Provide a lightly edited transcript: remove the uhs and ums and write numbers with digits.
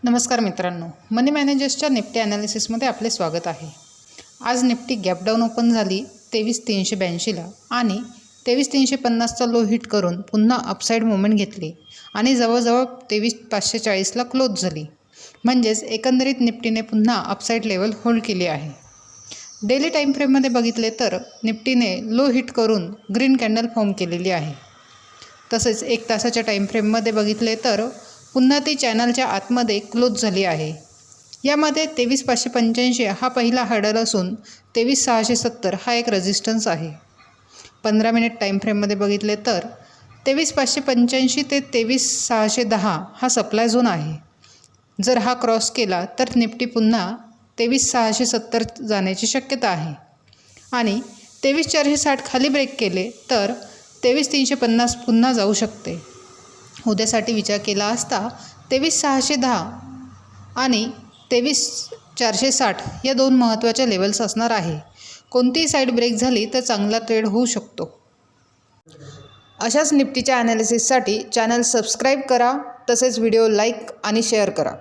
नमस्कार मित्रांनो, मनी मॅनेजर्सच्या निफ्टी ॲनालिसिसमध्ये आपले स्वागत आहे। आज निफ्टी गॅप डाऊन ओपन झाली 23,382ला आणि 23,350चा लो हिट करून पुन्हा अपसाईड मूवमेंट घेतली आणि जवळजवळ 23,540ला क्लोज झाली। म्हणजेच एकंदरीत निफ्टीने पुन्हा अपसाईड लेवल होल्ड केली आहे। डेली टाईम फ्रेममध्ये बघितले तर निफ्टीने लो हिट करून ग्रीन कॅन्डल फॉर्म केलेली आहे। तसेच 1 तासाच्या टाईम फ्रेममध्ये बघितले तर पुन्हा ती चॅनलच्या आतमध्ये क्लोज झाली आहे। यामध्ये 23,585 हा पहिला हर्डल असून 23,670 हा एक रेजिस्टन्स आहे। 15 मिनिट टाईम फ्रेममध्ये बघितले तर 23,585 ते 23,610 हा सप्लाय झोन आहे। जर हा क्रॉस केला तर निफ्टी पुन्हा 23,670 जाण्याची शक्यता आहे आणि 23,460 खाली ब्रेक केले तर 23,350 पुन्हा जाऊ शकते। उद्यासाठी विचार केला असता 23,610 आणि 23,460 या दोन महत्त्वाच्या लेवल्स असणार आहे। कोणतीही साईड ब्रेक झाली तर चांगला ट्रेड होऊ शकतो। अशाच निफ्टीच्या ॲनालिसिससाठी चॅनल सबस्क्राईब करा, तसेच व्हिडिओ लाईक आणि शेअर करा।